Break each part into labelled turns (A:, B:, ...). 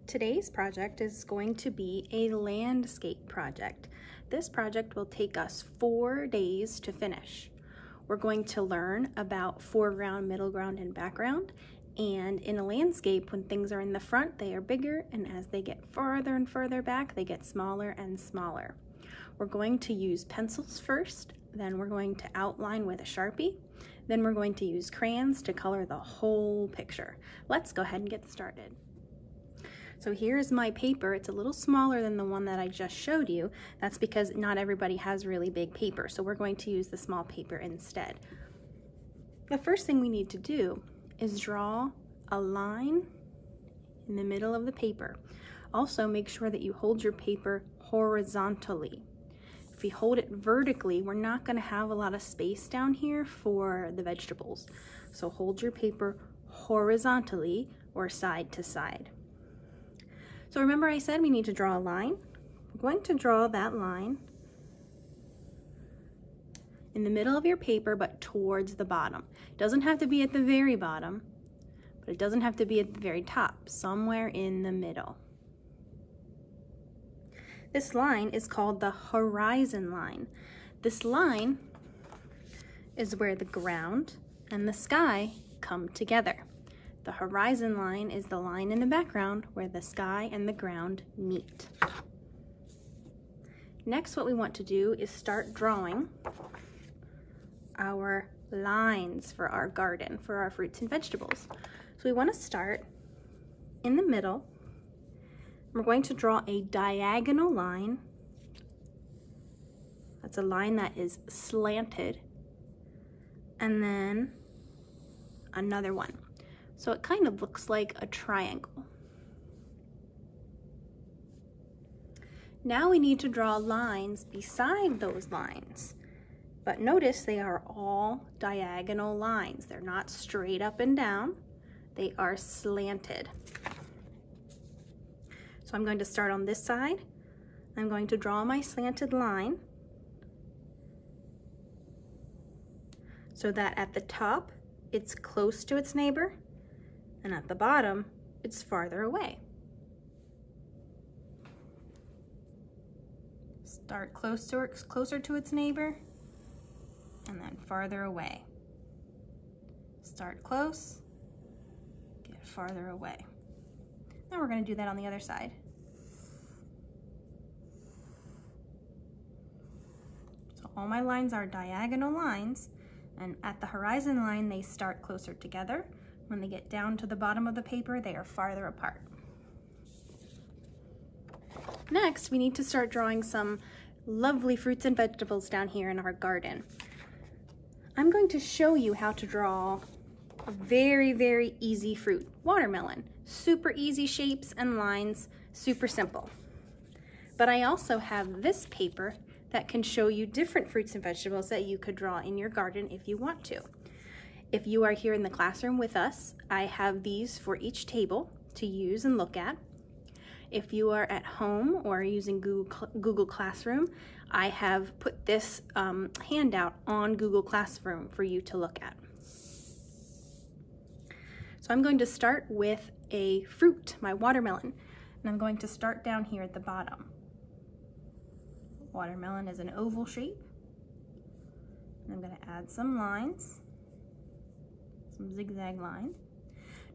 A: Today's project is going to be a landscape project. This project will take us 4 days to finish. We're going to learn about foreground, middle ground, and background. And in a landscape, when things are in the front, they are bigger, and as they get farther and further back, they get smaller and smaller. We're going to use pencils first, then we're going to outline with a Sharpie, then we're going to use crayons to color the whole picture. Let's go ahead and get started. So here's my paper. It's a little smaller than the one that I just showed you. That's because not everybody has really big paper, so we're going to use the small paper instead. The first thing we need to do is draw a line in the middle of the paper. Also, make sure that you hold your paper horizontally. If you hold it vertically, we're not going to have a lot of space down here for the vegetables. So hold your paper horizontally or side to side. So remember I said we need to draw a line. We're going to draw that line in the middle of your paper, but towards the bottom. It doesn't have to be at the very bottom, but it doesn't have to be at the very top, somewhere in the middle. This line is called the horizon line. This line is where the ground and the sky come together. The horizon line is the line in the background where the sky and the ground meet. Next, what we want to do is start drawing our lines for our garden, for our fruits and vegetables. So we want to start in the middle. We're going to draw a diagonal line. That's a line that is slanted. And then another one. So it kind of looks like a triangle. Now we need to draw lines beside those lines. But notice they are all diagonal lines. They're not straight up and down. They are slanted. So I'm going to start on this side. I'm going to draw my slanted line so that at the top, it's close to its neighbor, and at the bottom, it's farther away. Start closer to its neighbor, and then farther away. Start close, get farther away. Now we're going to do that on the other side. So all my lines are diagonal lines, and at the horizon line, they start closer together. When they get down to the bottom of the paper, they are farther apart. Next, we need to start drawing some lovely fruits and vegetables down here in our garden. I'm going to show you how to draw a very, very easy fruit, watermelon. Super easy shapes and lines, super simple. But I also have this paper that can show you different fruits and vegetables that you could draw in your garden if you want to. If you are here in the classroom with us, I have these for each table to use and look at. If you are at home or using Google Classroom, I have put this handout on Google Classroom for you to look at. So I'm going to start with a fruit, my watermelon, and I'm going to start down here at the bottom. Watermelon is an oval shape, and I'm going to add some lines. Some zigzag lines.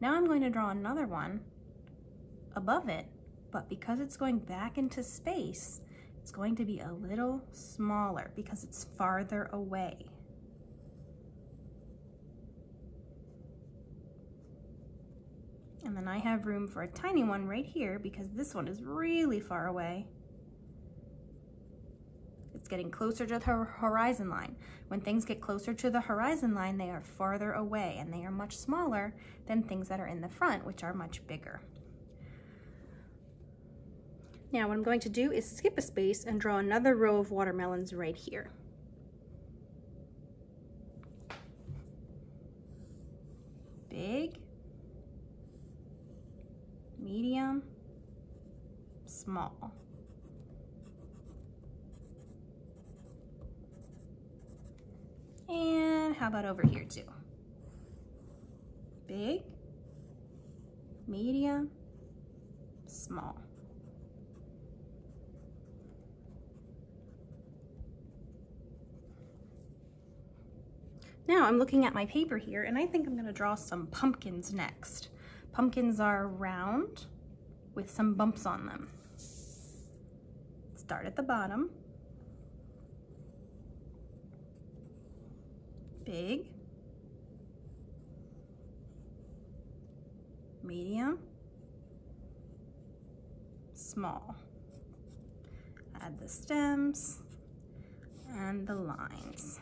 A: Now I'm going to draw another one above it, but because it's going back into space, it's going to be a little smaller because it's farther away. And then I have room for a tiny one right here because this one is really far away. It's getting closer to the horizon line. When things get closer to the horizon line, they are farther away and they are much smaller than things that are in the front, which are much bigger. Now what I'm going to do is skip a space and draw another row of watermelons right here. Big, medium, small. And how about over here too? Big, medium, small. Now I'm looking at my paper here and I think I'm going to draw some pumpkins next. Pumpkins are round with some bumps on them. Start at the bottom. Big. Medium. Small. Add the stems and the lines.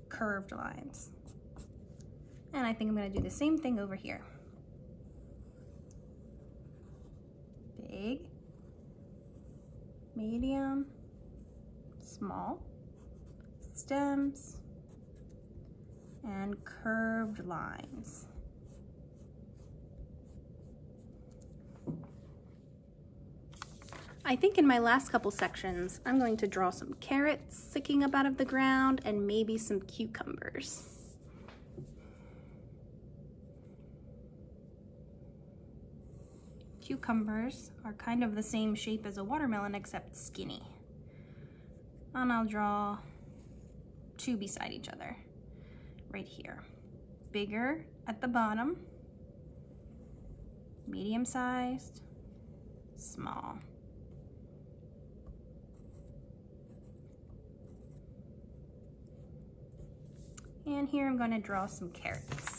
A: Curved lines. And I think I'm going to do the same thing over here. Big, medium, small, stems, and curved lines. I think in my last couple sections, I'm going to draw some carrots sticking up out of the ground and maybe some cucumbers. Cucumbers are kind of the same shape as a watermelon except skinny. And I'll draw two beside each other, right here. Bigger at the bottom, medium-sized, small. And here I'm going to draw some carrots.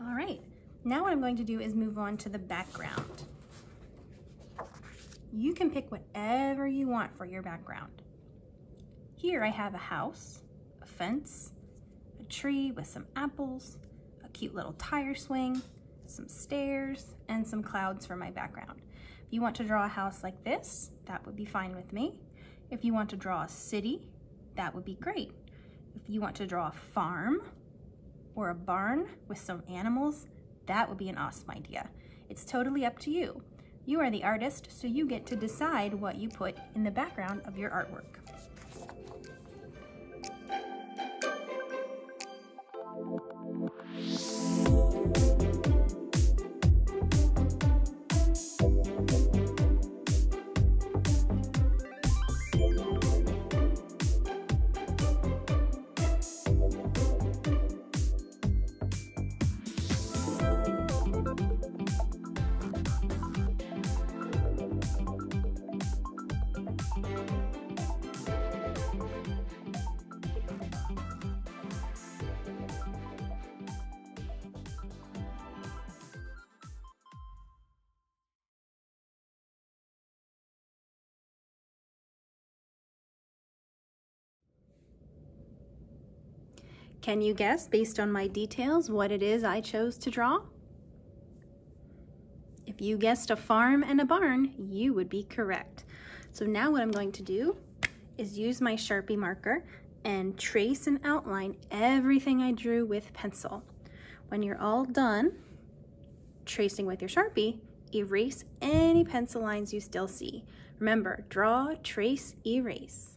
A: All right, now what I'm going to do is move on to the background. You can pick whatever you want for your background. Here I have a house, a fence, a tree with some apples, a cute little tire swing, some stairs, and some clouds for my background. If you want to draw a house like this, that would be fine with me. If you want to draw a city, that would be great. If you want to draw a farm, or a barn with some animals, that would be an awesome idea. It's totally up to you. You are the artist, so you get to decide what you put in the background of your artwork. Can you guess, based on my details, what it is I chose to draw? If you guessed a farm and a barn, you would be correct. So now what I'm going to do is use my Sharpie marker and trace and outline everything I drew with pencil. When you're all done tracing with your Sharpie, erase any pencil lines you still see. Remember, draw, trace, erase.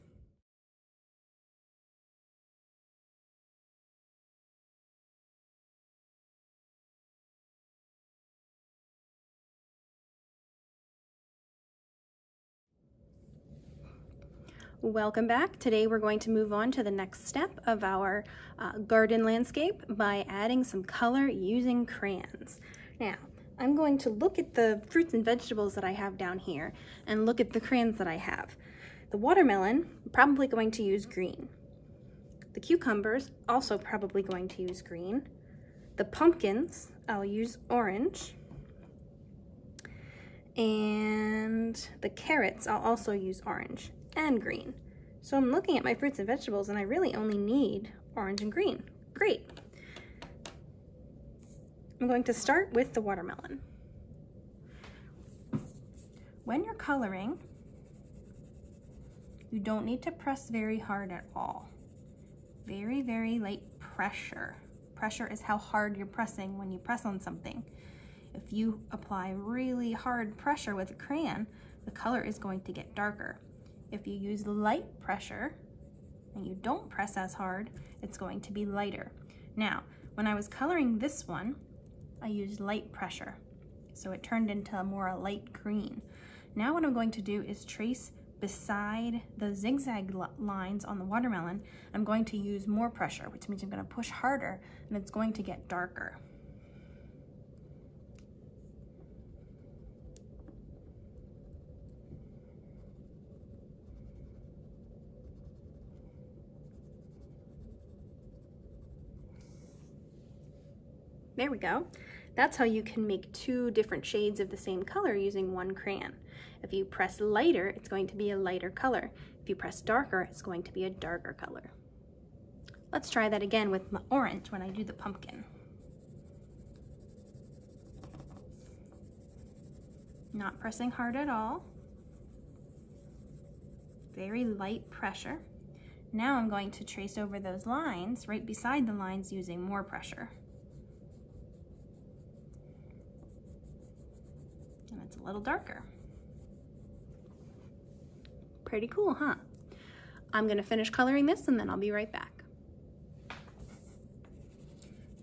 A: Welcome back. Today we're going to move on to the next step of our garden landscape by adding some color using crayons. Now, I'm going to look at the fruits and vegetables that I have down here and look at the crayons that I have. The watermelon, I'm probably going to use green. The cucumbers, also probably going to use green. The pumpkins, I'll use orange. And the carrots, I'll also use orange and green. So I'm looking at my fruits and vegetables and I really only need orange and green. Great. I'm going to start with the watermelon. When you're coloring, You don't need to press very hard at all. Very, very light pressure. Pressure is how hard you're pressing when you press on something. If you apply really hard pressure with a crayon, the color is going to get darker. If you use light pressure and you don't press as hard, it's going to be lighter. Now, when I was coloring this one, I used light pressure, so it turned into more a light green. Now what I'm going to do is trace beside the zigzag lines on the watermelon. I'm going to use more pressure, which means I'm going to push harder, and it's going to get darker. There we go. That's how you can make two different shades of the same color using one crayon. If you press lighter, it's going to be a lighter color. If you press darker, it's going to be a darker color. Let's try that again with my orange when I do the pumpkin. Not pressing hard at all. Very light pressure. Now I'm going to trace over those lines right beside the lines using more pressure. And it's a little darker. Pretty cool, huh? I'm gonna finish coloring this and then I'll be right back.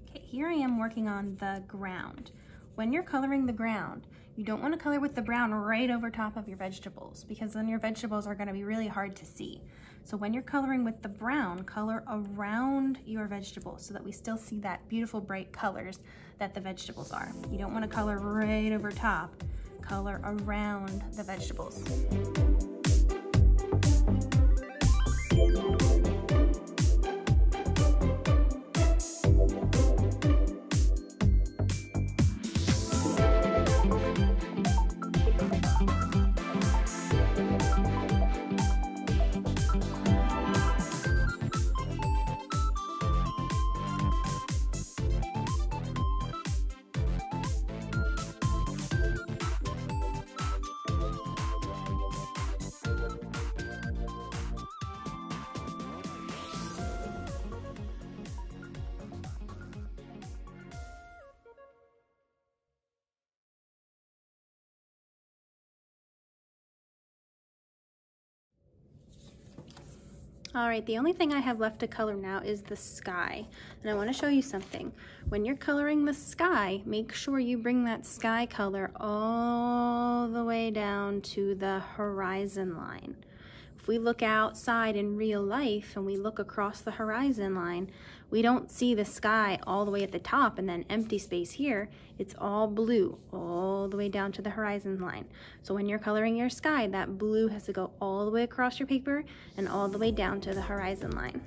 A: Okay, here I am working on the ground. When you're coloring the ground, you don't want to color with the brown right over top of your vegetables, because then your vegetables are going to be really hard to see. So when you're coloring with the brown, color around your vegetables so that we still see that beautiful bright colors that the vegetables are. You don't want to color right over top. Color around the vegetables. All right, the only thing I have left to color now is the sky. And I want to show you something. When you're coloring the sky, make sure you bring that sky color all the way down to the horizon line. If we look outside in real life and we look across the horizon line, we don't see the sky all the way at the top and then empty space here. It's all blue all the way down to the horizon line. So when you're coloring your sky, that blue has to go all the way across your paper and all the way down to the horizon line.